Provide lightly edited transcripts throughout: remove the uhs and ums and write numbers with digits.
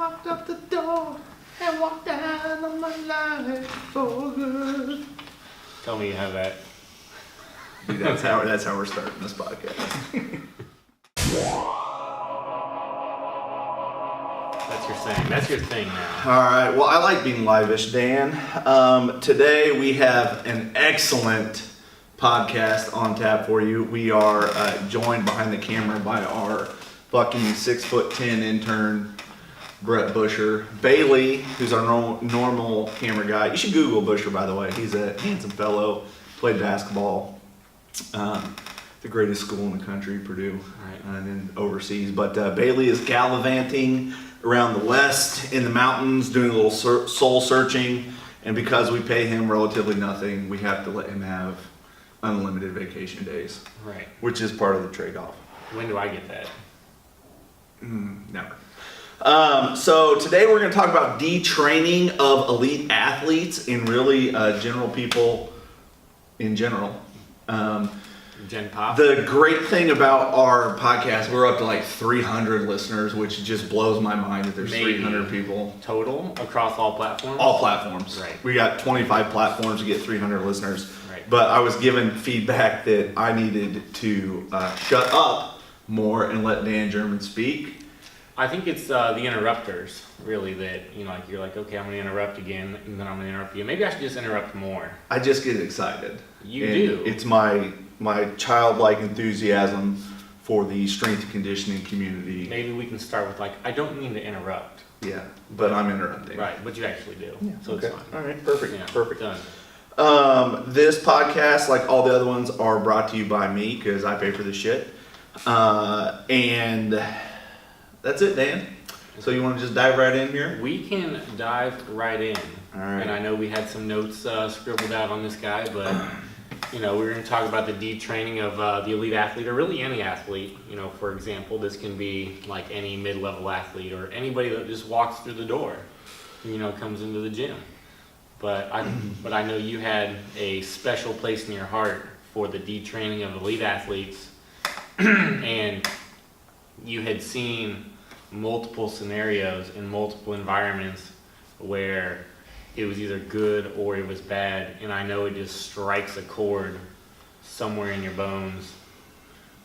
locked up the door and walked down on my life for good. Tell me you have that. Dude, that's how we're starting this podcast. That's your thing now. All right. Well, I like being live-ish, Dan. Today we have an excellent podcast on tap for you. We are joined behind the camera by our fucking 6'10" intern, Brett Busher. Bailey, who's our normal camera guy. You should Google Busher, by the way. He's a handsome fellow. Played basketball. The greatest school in the country, Purdue, right. And then overseas. But Bailey is gallivanting around the West in the mountains, doing a little soul searching. And because we pay him relatively nothing, we have to let him have unlimited vacation days. Right. Which is part of the trade-off. When do I get that? Never. So today we're going to talk about detraining of elite athletes and really general people in general. Gen Pop. The great thing about our podcast, we're up to like 300 listeners, which just blows my mind that there's 300 people. Total across all platforms? All platforms. Right. We got 25 platforms to get 300 listeners. Right. But I was given feedback that I needed to shut up more and let Dan German speak. I think it's the interrupters, really, that, like you're like, okay, I'm going to interrupt again, and then I'm going to interrupt you. Maybe I should just interrupt more. I just get excited. You do. It's my childlike enthusiasm for the strength and conditioning community. Maybe we can start with I don't mean to interrupt. Yeah, but I'm interrupting. Right, but you actually do. Yeah, so okay. It's fine. All right, perfect, Yeah, perfect. Done. This podcast, like all the other ones, are brought to you by me because I pay for this shit. And that's it, Dan. So you want to just dive right in here? We can dive right in. All right. And I know we had some notes scribbled out on this guy, but we're going to talk about the detraining of the elite athlete, or really any athlete. For example, this can be like any mid-level athlete or anybody that just walks through the door, comes into the gym. But I know you had a special place in your heart for the detraining of elite athletes, and you had seen multiple scenarios in multiple environments where it was either good or it was bad, and I know it just strikes a chord somewhere in your bones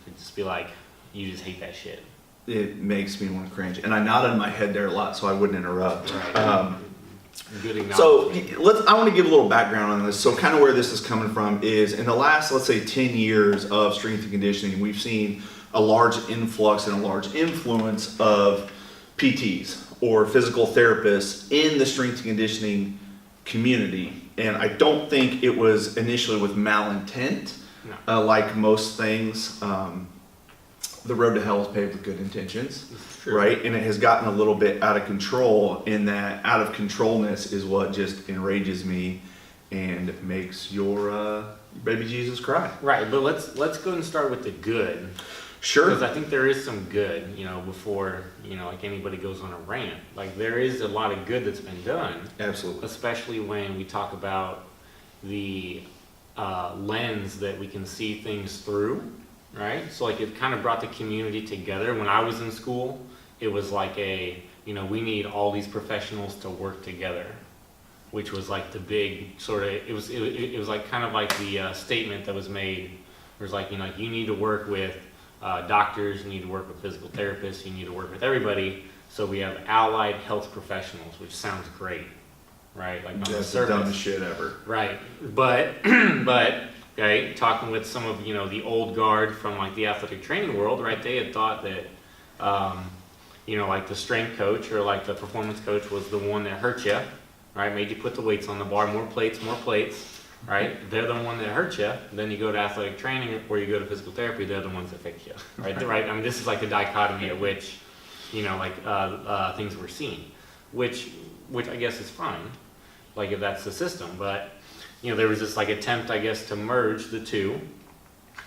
to just be like, you just hate that shit. It makes me want to cringe. And I nodded my head there a lot so I wouldn't interrupt. Right. Good so I want to give a little background on this. So kind of where this is coming from is in the last, let's say, 10 years of strength and conditioning, we've seen a large influx and a large influence of PTs or physical therapists in the strength and conditioning community. And I don't think it was initially with malintent, like most things. The road to hell is paved with good intentions, right? And it has gotten a little bit out of control, in that out of controlness is what just enrages me and makes your baby Jesus cry. Right, but let's go and start with the good. Sure. Because I think there is some good, before, like anybody goes on a rant. Like, there is a lot of good that's been done. Absolutely. Especially when we talk about the lens that we can see things through, right? So, like, it kind of brought the community together. When I was in school, it was like we need all these professionals to work together, which was like the big sort of, it was like kind of like the statement that was made. It was like, you need to work with doctors, you need to work with physical therapists, you need to work with everybody. So we have allied health professionals, which sounds great, right? Like on the surface. That's the dumbest shit ever. Right, but okay, talking with some of the old guard from like the athletic training world, right? They had thought that like the strength coach or like the performance coach was the one that hurt you, right? Made you put the weights on the bar, more plates. Right, they're the one that hurt you. Then you go to athletic training or you go to physical therapy. They're the ones that fix you, right? Right. I mean, this is like the dichotomy at which, things were seen, which I guess is fine, like if that's the system. But there was this like attempt, I guess, to merge the two,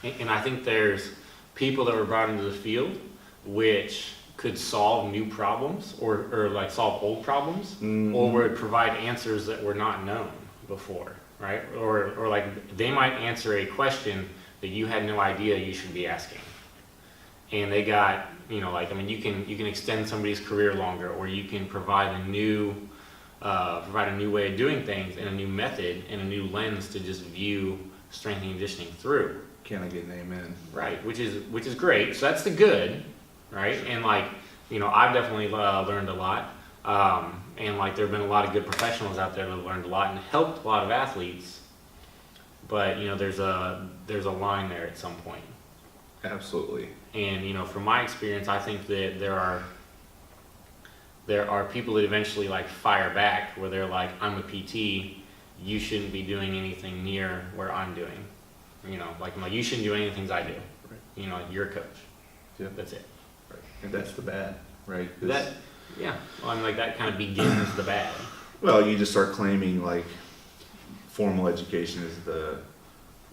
and I think there's people that were brought into the field which could solve new problems or like solve old problems, or would provide answers that were not known before. Right? Or like they might answer a question that you had no idea you should be asking. and they got, like, I mean, you can extend somebody's career longer, or you can provide a new way of doing things and a new method and a new lens to just view strength and conditioning through. Can I get an amen? Right, which is great. So that's the good, right? And like, I've definitely learned a lot. And like, there've been a lot of good professionals out there that have learned a lot and helped a lot of athletes. But there's a line there at some point. Absolutely. And from my experience, I think that there are people that eventually like fire back, where they're like, I'm a PT, you shouldn't be doing anything near where I'm doing. Like you shouldn't do any of the things I do. Right. Like, you're a coach. Yeah. That's it. Right. And that's the bad, right? Yeah. Well, I mean, like, that kind of begins the bad. Well, you just start claiming like formal education is the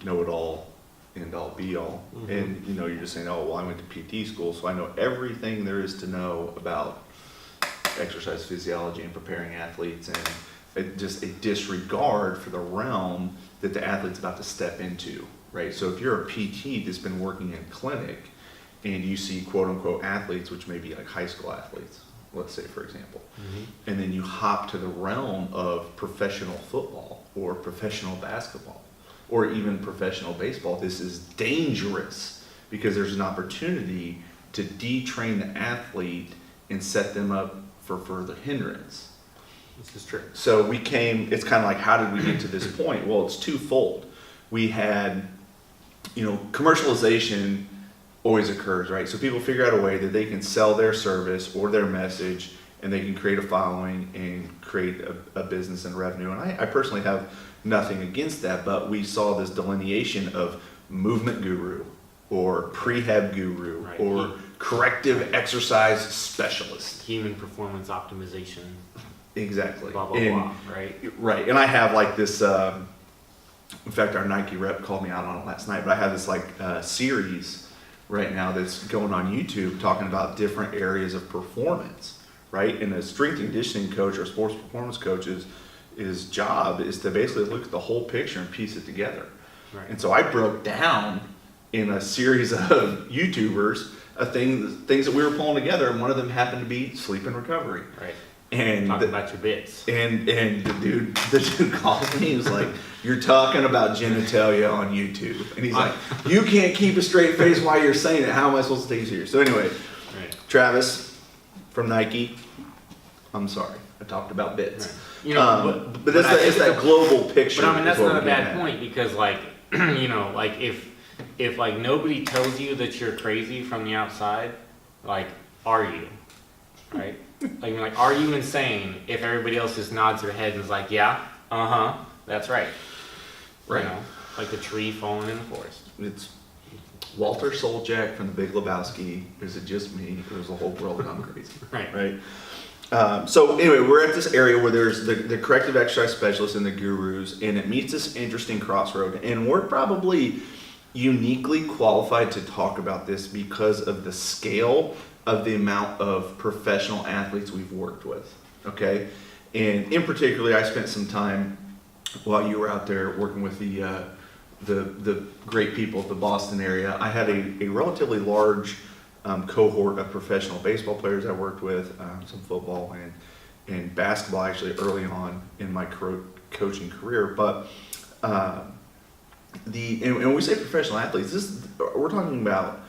know-it-all, end-all, be-all. Mm-hmm. And you're just saying, oh, well, I went to PT school, so I know everything there is to know about exercise physiology and preparing athletes, and just a disregard for the realm that the athlete's about to step into, right? So if you're a PT that's been working in clinic and you see quote-unquote athletes, which may be like high school athletes, let's say, for example, Mm-hmm. and then you hop to the realm of professional football or professional basketball or even professional baseball, this is dangerous, because there's an opportunity to detrain the athlete and set them up for further hindrance. This is true. So it's kind of like, how did we get to this point? Well, it's twofold. We had, commercialization always occurs, right? So people figure out a way that they can sell their service or their message, and they can create a following and create a business and revenue. And I personally have nothing against that, but we saw this delineation of movement guru or prehab guru, right, or corrective exercise specialist. Human performance optimization. Exactly. Blah, blah, blah, right? Right. And I have like this, in fact, our Nike rep called me out on it last night, but I have this like series right now that's going on YouTube talking about different areas of performance, right? And a strength and conditioning coach or sports performance coach's job is to basically look at the whole picture and piece it together. Right. And so I broke down in a series of YouTubers things that we were pulling together, and one of them happened to be sleep and recovery. Right. And Talking about your bits. And the dude called me. He was like, "You're talking about genitalia on YouTube," and he's like, "You can't keep a straight face while you're saying it. How am I supposed to take you serious?" So anyway, Right. Travis from Nike, I'm sorry, I talked about bits. Right. But it's that global picture. But I mean, that's is what not a we're getting bad at. point, because like, like if like nobody tells you that you're crazy from the outside, like, are you? Right? Like, are you insane if everybody else just nods their head and is like, yeah, that's right. Right. Like the tree falling in the forest. It's Walter Soljack from The Big Lebowski. Is it just me, or is the whole world gone crazy? Right. Right. So anyway, we're at this area where there's the corrective exercise specialists and the gurus, and it meets this interesting crossroad. And we're probably uniquely qualified to talk about this because of the scale of the amount of professional athletes we've worked with. Okay, and in particular, I spent some time while you were out there working with the great people of the Boston area. I had a relatively large cohort of professional baseball players I worked with, some football and basketball actually early on in my coaching career. But and when we say professional athletes, we're talking about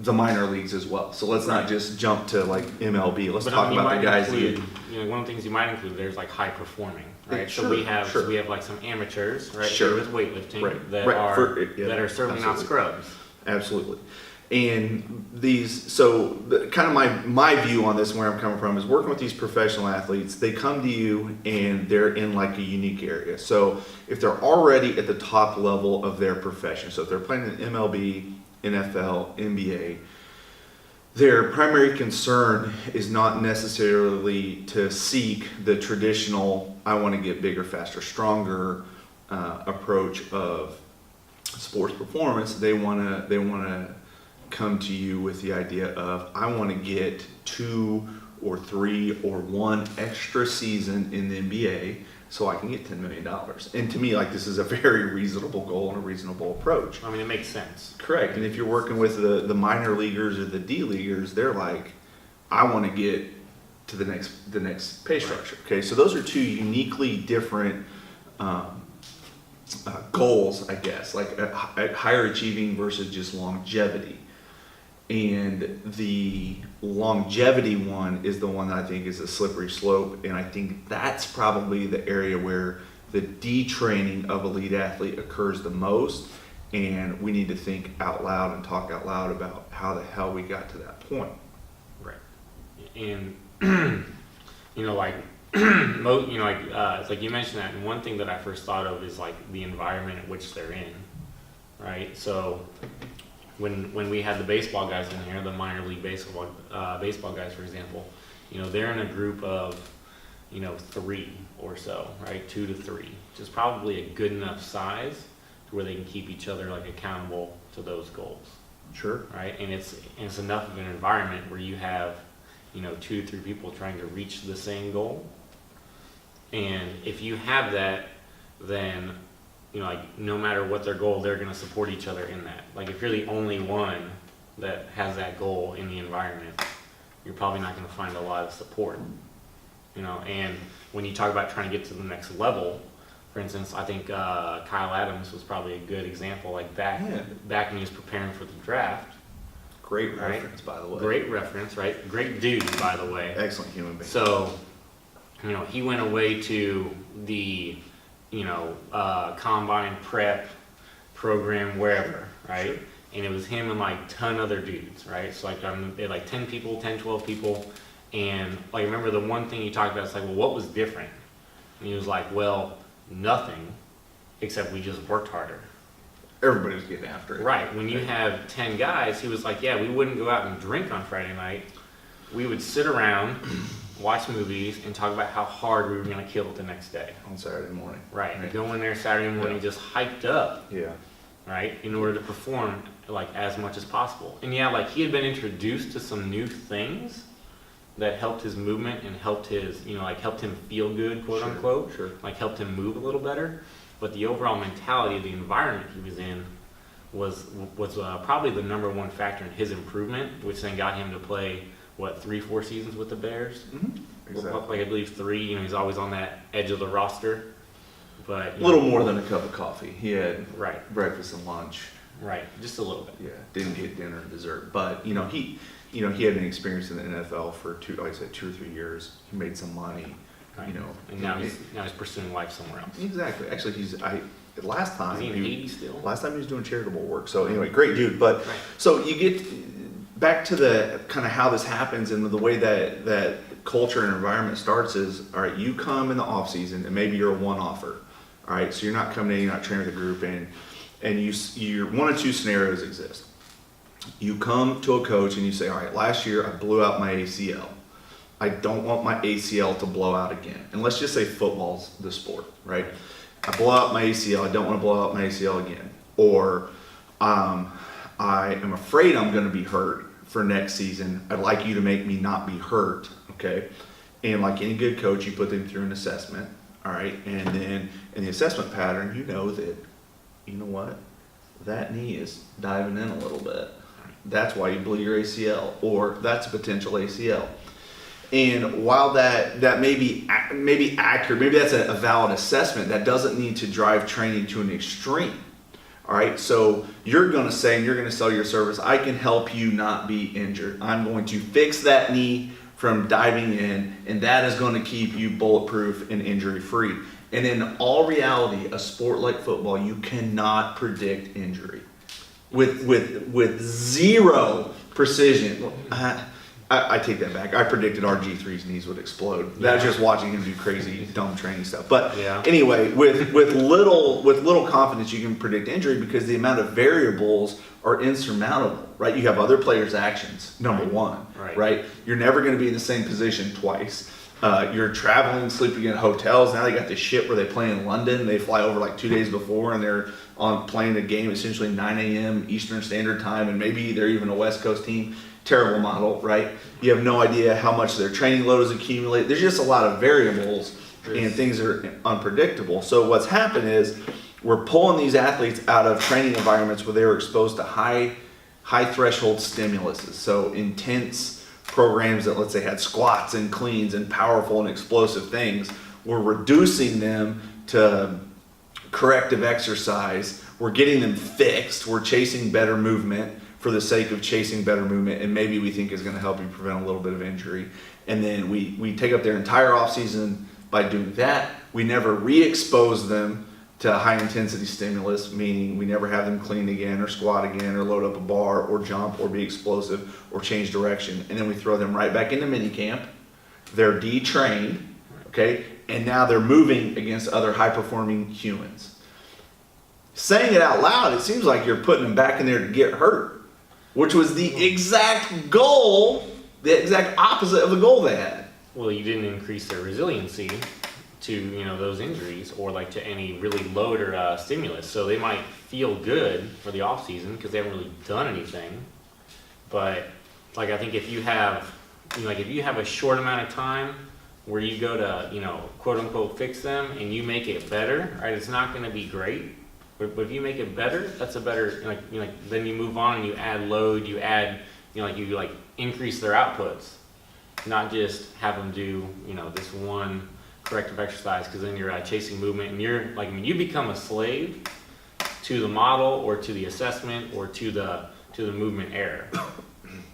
the minor leagues as well. So let's not just jump to like MLB. Let's talk about the guys. One of the things you might include there's like high performing, right? Sure, so we have sure. like some amateurs, right? Sure. With weightlifting that Right. that are certainly not absolutely. scrubs. Absolutely. And kind of my view on this and where I'm coming from is working with these professional athletes. They come to you and they're in like a unique area. So if they're already at the top level of their profession, so if they're playing in MLB, NFL, NBA, their primary concern is not necessarily to seek the traditional, I want to get bigger, faster, stronger approach of sports performance. They want to come to you with the idea of, I want to get 2 or 3 or 1 extra season in the NBA. so I can get $10 million. And to me, like, this is a very reasonable goal and a reasonable approach. I mean, it makes sense. Correct. And if you're working with the minor leaguers or the D leaguers, they're like, I want to get to the next pay structure. Okay, so those are two uniquely different goals, I guess, like higher achieving versus just longevity. And the longevity one is the one that I think is a slippery slope, and I think that's probably the area where the detraining of elite athlete occurs the most, and we need to think out loud and talk out loud about how the hell we got to that point. Right. And you know, like it's like you mentioned that, and one thing that I first thought of is like the environment in which they're in, right? So when we had the baseball guys in here, the minor league baseball guys, for example, you know, they're in a group of, you know, 3 or so, right? 2 to 3, which is probably a good enough size to where they can keep each other like accountable to those goals. Sure. Right, and it's enough of an environment where you have, you know, 2 to 3 people trying to reach the same goal. And if you have that, then, you know, like, no matter what their goal, they're going to support each other in that. Like, if you're the only one that has that goal in the environment, you're probably not going to find a lot of support, you know. And when you talk about trying to get to the next level, for instance, I think Kyle Adams was probably a good example, like back when he was preparing for the draft. Great reference, by the way. Great reference, right? Great dude, by the way. Excellent human being. So, you know, he went away to the, you know, combine prep program, wherever, right? Sure. And it was him and like 10 other dudes, right? So like, they had like 10 people, 10, 12 people. And like, remember the one thing he talked about, it's like, well, what was different? And he was like, well, nothing, except we just worked harder. Everybody was getting after it. Right. When you have 10 guys, he was like, yeah, we wouldn't go out and drink on Friday night. We would sit around, watch movies, and talk about how hard we were going to kill it the next day. On Saturday morning. Right. Go in there Saturday morning, just hyped up. Yeah. Right. In order to perform like as much as possible. And yeah, like he had been introduced to some new things that helped his movement and helped his, you know, like helped him feel good, quote unquote. Sure. Like helped him move a little better. But the overall mentality of the environment he was in was probably the number one factor in his improvement, which then got him to play, 3-4 seasons with the Bears? Mm-hmm. Exactly. Like I believe 3, you know, he's always on that edge of the roster. But a little more than a cup of coffee. He had breakfast and lunch. Right, just a little bit. Yeah, didn't get dinner and dessert. But, you know, he had an experience in the NFL for 2 or 3 years. He made some money. You know, and now he's pursuing life somewhere else. Exactly. Actually, last time is he in Haiti still? Last time he was doing charitable work. So anyway, great dude. But so you get back to the kind of how this happens and the way that culture and environment starts is, all right, you come in the off season and maybe you're a one-offer. All right, so you're not coming in, you're not training with a group, and you're one of 2 scenarios exist. You come to a coach and you say, all right, last year I blew out my ACL. I don't want my ACL to blow out again. And let's just say football's the sport, right? I blow out my ACL. I don't want to blow out my ACL again. Or I am afraid I'm going to be hurt for next season. I'd like you to make me not be hurt, okay? And like any good coach, you put them through an assessment, all right? And then in the assessment pattern, you know that, you know what? That knee is diving in a little bit. That's why you blew your ACL, or that's a potential ACL. And while that may be accurate, maybe that's a valid assessment, that doesn't need to drive training to an extreme. All right, so you're going to say, and you're going to sell your service, I can help you not be injured. I'm going to fix that knee from diving in, and that is going to keep you bulletproof and injury-free. And in all reality, a sport like football, you cannot predict injury with zero precision. I take that back. I predicted RG3's knees would explode. That was just watching him do crazy, dumb training stuff. But anyway, with little confidence, you can predict injury because the amount of variables are insurmountable, right? You have other players' actions, number one, right? You're never going to be in the same position twice. You're traveling, sleeping in hotels. Now they got this shit where they play in London. They fly over like 2 days before, and they're playing a game essentially 9 a.m. Eastern Standard Time, and maybe they're even a West Coast team. Terrible model, right? You have no idea how much their training load is accumulated. There's just a lot of variables and things are unpredictable. So what's happened is we're pulling these athletes out of training environments where they were exposed to high threshold stimuluses. So intense programs that, let's say, had squats and cleans and powerful and explosive things. We're reducing them to corrective exercise. We're getting them fixed. We're chasing better movement for the sake of chasing better movement, and maybe we think is going to help you prevent a little bit of injury. And then we take up their entire offseason by doing that. We never re-expose them to high intensity stimulus, meaning we never have them clean again or squat again or load up a bar or jump or be explosive or change direction. And then we throw them right back into mini camp. They're detrained, okay? And now they're moving against other high performing humans. Saying it out loud, it seems like you're putting them back in there to get hurt, which was the exact goal, the exact opposite of the goal they had. Well, you didn't increase their resiliency to those injuries or like to any really load or stimulus. So they might feel good for the off season because they haven't really done anything. But like I think if you have if you have a short amount of time where you go to quote unquote fix them and you make it better, right? It's not going to be great. But if you make it better, that's a better then you move on and you add load, you add you increase their outputs, not just have them do this one corrective exercise, because then you're chasing movement and you're you become a slave to the model or to the assessment or to the movement error,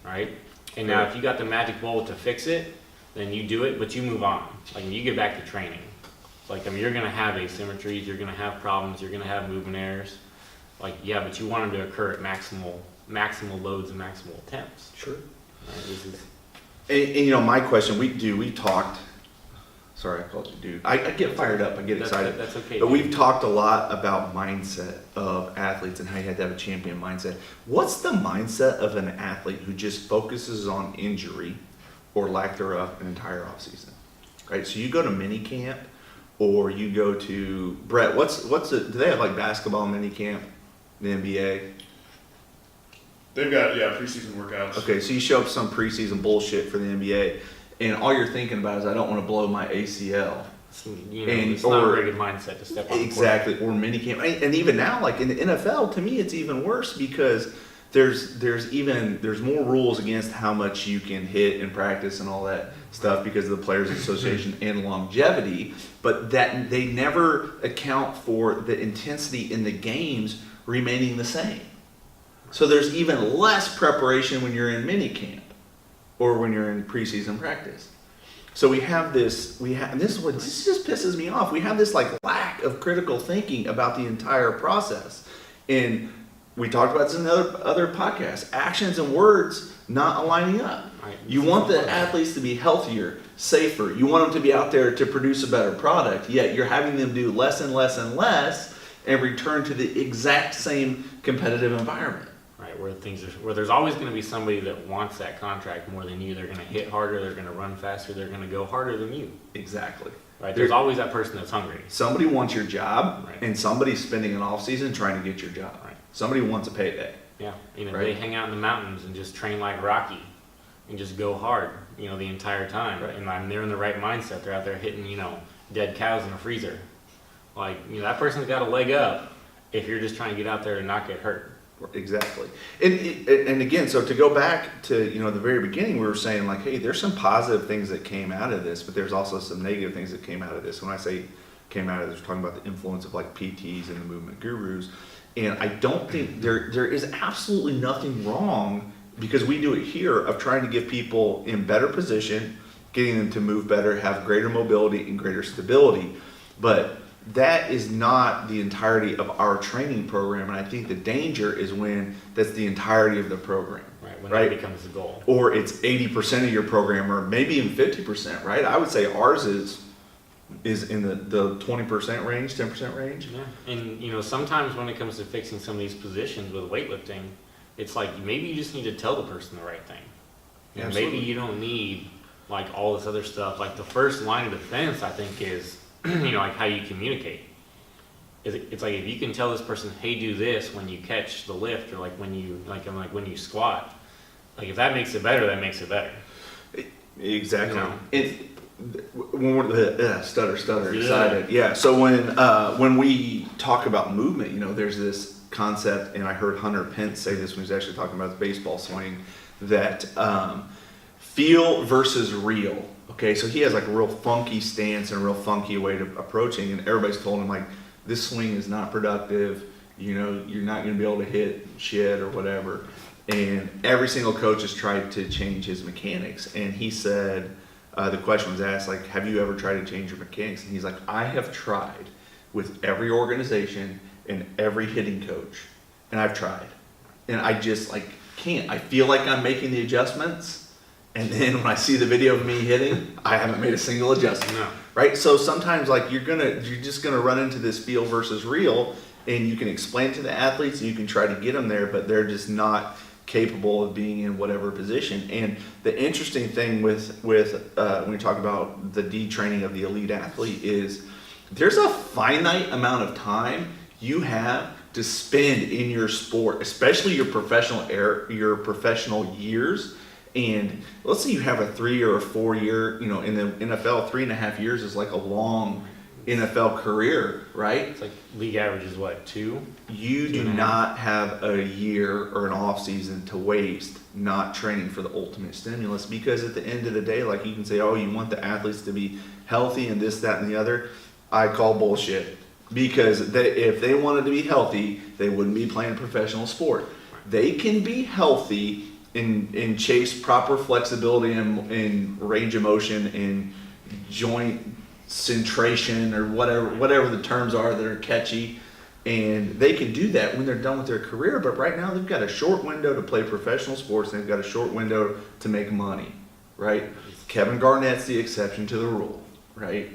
right? And now if you got the magic bullet to fix it, then you do it, but you move on. You get back to training. You're going to have asymmetries, you're going to have problems, you're going to have movement errors. But you want them to occur at maximal loads and maximal attempts. Sure. Right? And my question, we talked, sorry, I called you dude. I get fired up, I get excited. That's okay. But we've talked a lot about mindset of athletes and how you have to have a champion mindset. What's the mindset of an athlete who just focuses on injury or lack thereof an entire offseason? Right, so you go to mini camp, or you go to Brett. Do they have basketball mini camp, the NBA? They've got preseason workouts. Okay, so you show up some preseason bullshit for the NBA, and all you're thinking about is I don't want to blow my ACL. It's not a very good mindset to step on. Exactly, or mini camp, and even now, in the NFL, to me, it's even worse because there's more rules against how much you can hit in practice and all that stuff because of the Players Association and longevity, but that they never account for the intensity in the games remaining the same. So there's even less preparation when you're in mini camp or when you're in preseason practice. So we have this, and this just pisses me off. We have this lack of critical thinking about the entire process. And we talked about this in other podcasts. Actions and words not aligning up. Right. You want the athletes to be healthier, safer. You want them to be out there to produce a better product. Yet you're having them do less and less and less and return to the exact same competitive environment. Right, where there's always going to be somebody that wants that contract more than you. They're going to hit harder. They're going to run faster. They're going to go harder than you. Exactly. Right. There's always that person that's hungry. Somebody wants your job, right, and somebody's spending an off season trying to get your job. Right. Somebody wants a payday. Yeah. Right? They hang out in the mountains and just train like Rocky, and just go hard, the entire time. Right. And they're in the right mindset. They're out there hitting, dead cows in a freezer. That person's got a leg up if you're just trying to get out there to not get hurt. Exactly. And again, so to go back to, the very beginning, we were saying hey, there's some positive things that came out of this, but there's also some negative things that came out of this. When I say came out of this, we're talking about the influence of PTs and the movement gurus. And I don't think there is absolutely nothing wrong, because we do it here, of trying to get people in better position, getting them to move better, have greater mobility and greater stability. But that is not the entirety of our training program, and I think the danger is when that's the entirety of the program. Right, when that becomes the goal. Or it's 80% of your program, or maybe even 50%, right? I would say ours is in the 20% range, 10% range. Yeah, and sometimes when it comes to fixing some of these positions with weightlifting, it's maybe you just need to tell the person the right thing. Yeah, maybe you don't need all this other stuff. The first line of defense, I think, is how you communicate. It's if you can tell this person, hey, do this when you catch the lift, or when you squat. If that makes it better, that makes it better. Exactly. when we're stutter Yeah. excited. Yeah. So when we talk about movement, you know, there's this concept, and I heard Hunter Pence say this when he was actually talking about his baseball swing, that feel versus real. Okay, so he has like a real funky stance and a real funky way to approaching, and everybody's told him like, this swing is not productive. You know, you're not going to be able to hit shit or whatever. And every single coach has tried to change his mechanics. And he said, the question was asked, like, have you ever tried to change your mechanics? And he's like, I have tried with every organization and every hitting coach. And I've tried. And I just, like, can't. I feel like I'm making the adjustments. And then when I see the video of me hitting, I haven't made a single adjustment. No. Right? So sometimes, like, you're just gonna run into this feel versus real, and you can explain to the athletes and you can try to get them there, but they're just not capable of being in whatever position. And the interesting thing with when we talk about the detraining of the elite athlete is there's a finite amount of time you have to spend in your sport, especially your professional years. And let's say you have a 3 or a 4 year, you know, in the NFL, 3.5 years is like a long NFL career, right? It's like league average is what, 2? You do not have a year or an off season to waste not training for the ultimate stimulus, because at the end of the day, like, you can say, oh, you want the athletes to be healthy and this, that, and the other. I call bullshit, because if they wanted to be healthy, they wouldn't be playing professional sport. They can be healthy and chase proper flexibility and range of motion and joint centration or whatever the terms are that are catchy, and they can do that when they're done with their career. But right now they've got a short window to play professional sports, and they've got a short window to make money, right? Kevin Garnett's the exception to the rule, right?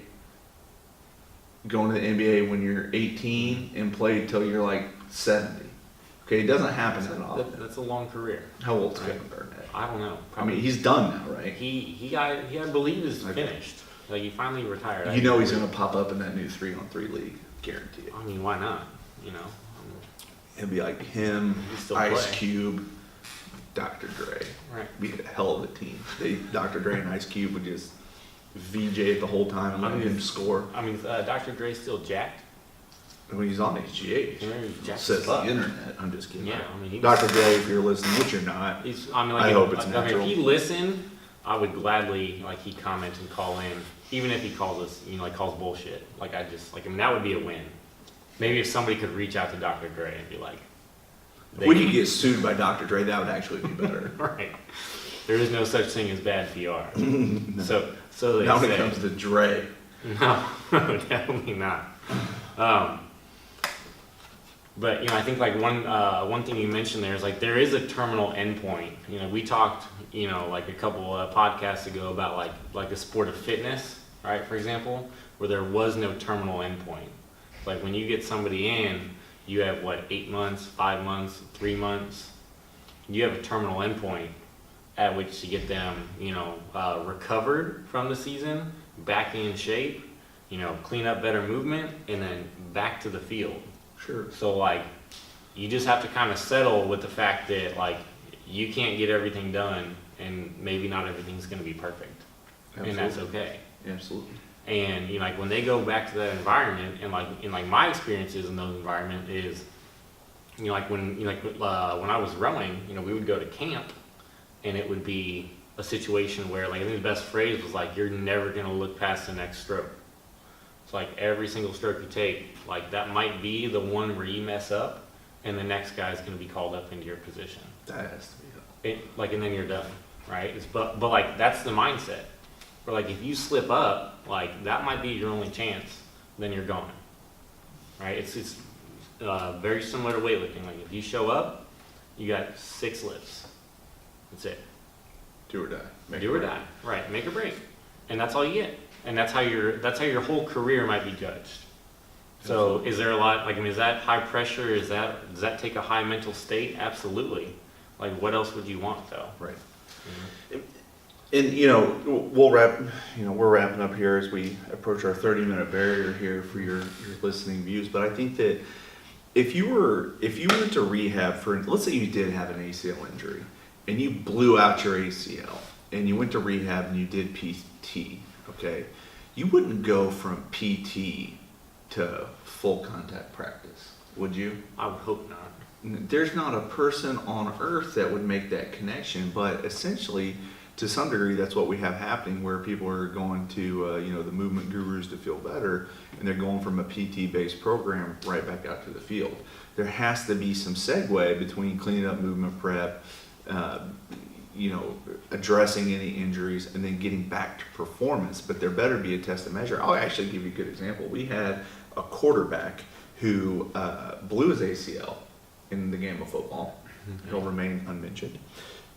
Going to the NBA when you're 18 and play till you're like 70. Okay, it doesn't happen that often. That's a long career. How old's Kevin Garnett? I don't know. I mean, he's done now, right? He I believe is finished. Like, he finally retired. You know he's going to pop up in that new 3-on-3 league, guarantee it. I mean, why not? You know, It'd be like him, He still Ice play. Cube, Dr. Dre. right? Be a hell of a team. Dr. Dre and Ice Cube would just VJ it the whole time and let him score. I mean, Dr. Dre's still jacked. When he's on HGH, Yeah, he's jacked says as the fuck. internet. I'm just kidding. Yeah, I mean, he's, Dr. Dre, if you're listening, which you're not, I mean, like, I hope it's I mean, natural. if he listened, I would gladly, like, he'd comment and call in, even if he calls us, you know, like, calls bullshit. Like, I mean, that would be a win. Maybe if somebody could reach out to Dr. Dre and be like, if we could get sued by Dr. Dre, that would actually be better. right. There is no such thing as bad PR. No. So they Not when say. it comes to Dre. No, definitely not. But, you know, I think, like, one thing you mentioned there is, like, there is a terminal endpoint. You know, we talked, you know, like a couple podcasts ago about like the sport of fitness, right? For example, where there was no terminal endpoint. Like, when you get somebody in, you have what, 8 months, 5 months, 3 months. You have a terminal endpoint at which to get them, you know, recovered from the season, back in shape, you know, clean up better movement, and then back to the field. Sure. So, like, you just have to kind of settle with the fact that, like, you can't get everything done, and maybe not everything's going to be perfect. Absolutely. And that's okay. Absolutely. And, you know, like, when they go back to that environment, and, like, in, like, my experiences in those environments is, you know, like, when I was rowing, you know, we would go to camp, and it would be a situation where, like, I think the best phrase was, like, you're never going to look past the next stroke. It's like every single stroke you take, like, that might be the one where you mess up, and the next guy's going to be called up into your position. That has to be up. And then you're done, right? But like, that's the mindset. Where, like, if you slip up, like, that might be your only chance, then you're gone, right? It's very similar to weightlifting. Like, if you show up, you got 6 lifts. That's it. Do or die. Do or die. Right. Make or break. And that's all you get. And that's how your whole career might be judged. So is there a lot, like, I mean, is that high pressure? Does that take a high mental state? Absolutely. Like, what else would you want, though? Right. Mhm. And, you know, we're wrapping up here as we approach our 30-minute barrier here for your listening views. But I think that if you went to rehab for, let's say you did have an ACL injury and you blew out your ACL and you went to rehab and you did PT, okay, you wouldn't go from PT to full contact practice, would you? I would hope not. There's not a person on earth that would make that connection, but essentially, to some degree, that's what we have happening, where people are going to, the movement gurus to feel better, and they're going from a PT-based program right back out to the field. There has to be some segue between cleaning up movement prep, addressing any injuries, and then getting back to performance. But there better be a test and measure. I'll actually give you a good example. We had a quarterback who blew his ACL in the game of football. He'll remain unmentioned,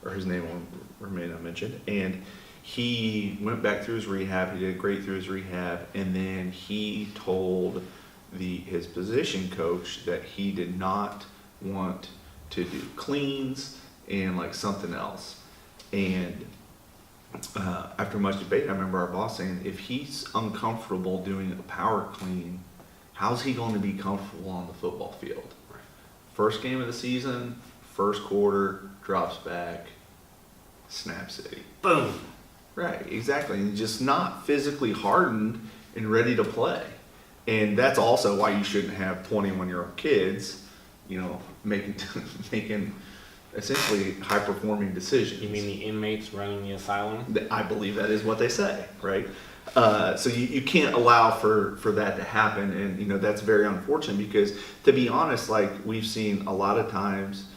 or his name will remain unmentioned. And he went back through his rehab. He did great through his rehab, and then he told his position coach that he did not want to do cleans and like something else. And after much debate, I remember our boss saying, if he's uncomfortable doing a power clean, how's he going to be comfortable on the football field? Right. First game of the season, first quarter, drops back, snap city. Boom. Right, exactly. And just not physically hardened and ready to play. And that's also why you shouldn't have 21-year-old kids, making essentially high-performing decisions. You mean the inmates running the asylum? I believe that is what they say, right? So you can't allow for that to happen, and that's very unfortunate because, to be honest, like we've seen a lot of times,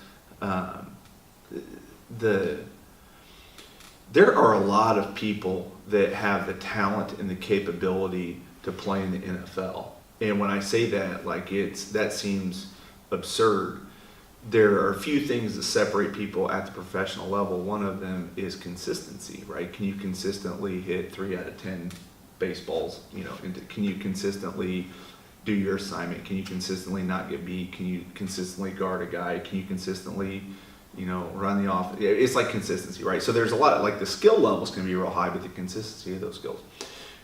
there are a lot of people that have the talent and the capability to play in the NFL, and when I say that, like that seems absurd. There are a few things that separate people at the professional level. One of them is consistency, right? Can you consistently hit 3 out of 10 baseballs? Can you consistently do your assignment? Can you consistently not get beat? Can you consistently guard a guy? Can you consistently, run the off? It's like consistency, right? So there's a lot, like the skill levels can be real high, but the consistency of those skills.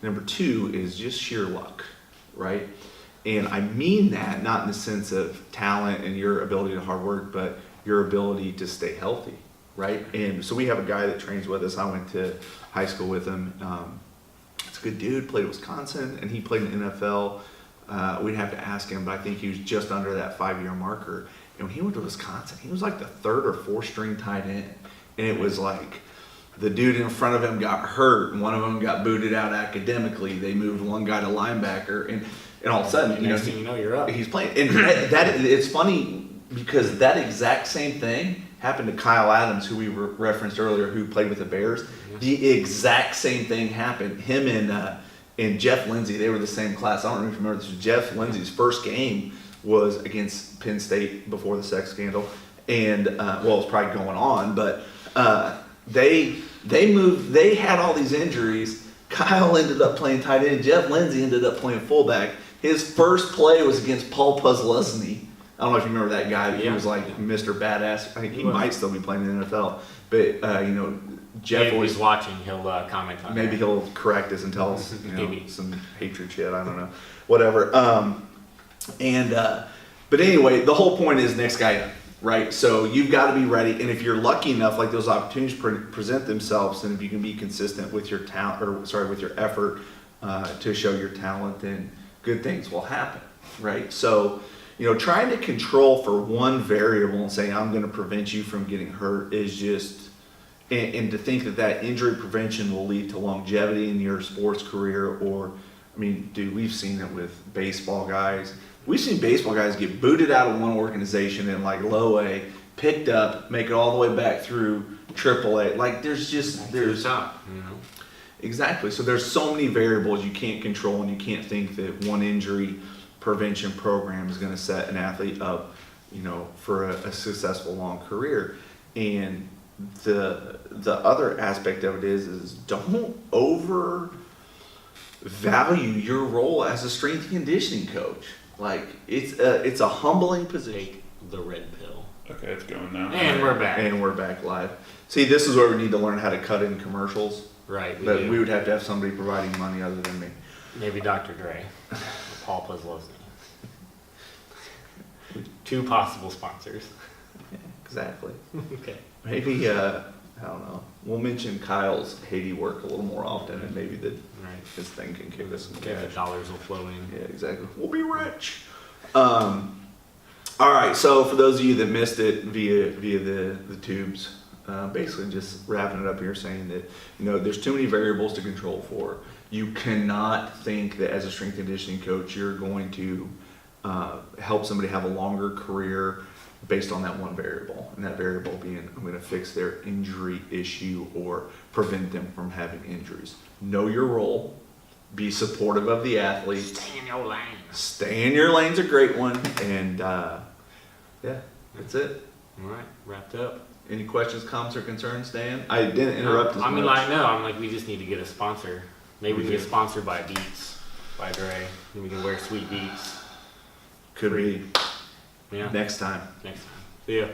Number 2 is just sheer luck, right? And I mean that not in the sense of talent and your ability to hard work, but your ability to stay healthy, right? And so we have a guy that trains with us. I went to high school with him. It's a good dude, played at Wisconsin, and he played in the NFL. We'd have to ask him, but I think he was just under that 5-year marker. And when he went to Wisconsin, he was like the 3rd or 4th string tight end. And it was like the dude in front of him got hurt, and one of them got booted out academically. They moved one guy to linebacker, and all of a sudden, Next thing you know, you're up. he's playing. And that it's funny because that exact same thing happened to Kyle Adams, who we referenced earlier, who played with the Bears. The exact same thing happened. Him and Jeff Lindsay, they were the same class. I don't know if you remember this. Jeff Lindsay's first game was against Penn State before the sex scandal, and it was probably going on, but they moved. They had all these injuries. Kyle ended up playing tight end. Jeff Lindsay ended up playing fullback. His first play was against Paul Puzzlesny. I don't know if you remember that guy. He was like Mr. Badass. I think he might still be playing in the NFL. But Jeff If always he's watching, he'll comment on maybe that. he'll correct us and tell us Maybe. some hatred shit. I don't know, whatever. But anyway, the whole point is next guy up, right? So you've got to be ready, and if you're lucky enough, like those opportunities present themselves, and if you can be consistent with your with your effort to show your talent, then good things will happen, right? So trying to control for one variable and saying I'm going to prevent you from getting hurt is just. And to think that injury prevention will lead to longevity in your sports career, dude, we've seen it with baseball guys. We've seen baseball guys get booted out of one organization in like low A, picked up, make it all the way back through AAA. Like there's top, Exactly. So there's so many variables you can't control, and you can't think that one injury prevention program is going to set an athlete up, for a successful long career. And the other aspect of it is don't overvalue your role as a strength and conditioning coach. Like it's a humbling position. Take the red pill. Okay, it's going now. And we're back. And we're back live. See, this is where we need to learn how to cut in commercials. Right. But we would have to have somebody providing money other than me. Maybe Dr. Dre. Or Paul Puzzlesny. 2 possible sponsors. Yeah, exactly. Okay. Maybe I don't know. We'll mention Kyle's Haiti work a little more often, and maybe Right. his thing can kick us some Okay, the cash. dollars will flow in. Yeah, exactly. We'll be rich. All right. So for those of you that missed it via the tubes, basically just wrapping it up here, saying that there's too many variables to control for. You cannot think that as a strength and conditioning coach you're going to help somebody have a longer career based on that one variable, and that variable being I'm going to fix their injury issue or prevent them from having injuries. Know your role. Be supportive of the athlete. Stay in your lane. Stay in your lane's a great one, and yeah, that's it. All right, wrapped up. Any questions, comments, or concerns, Dan? I didn't interrupt as I mean, much. I'm like, we just need to get a sponsor. Maybe we can get sponsored by Beats, by Dre, and we can wear sweet Beats. Could be Yeah, next time. next time. See ya.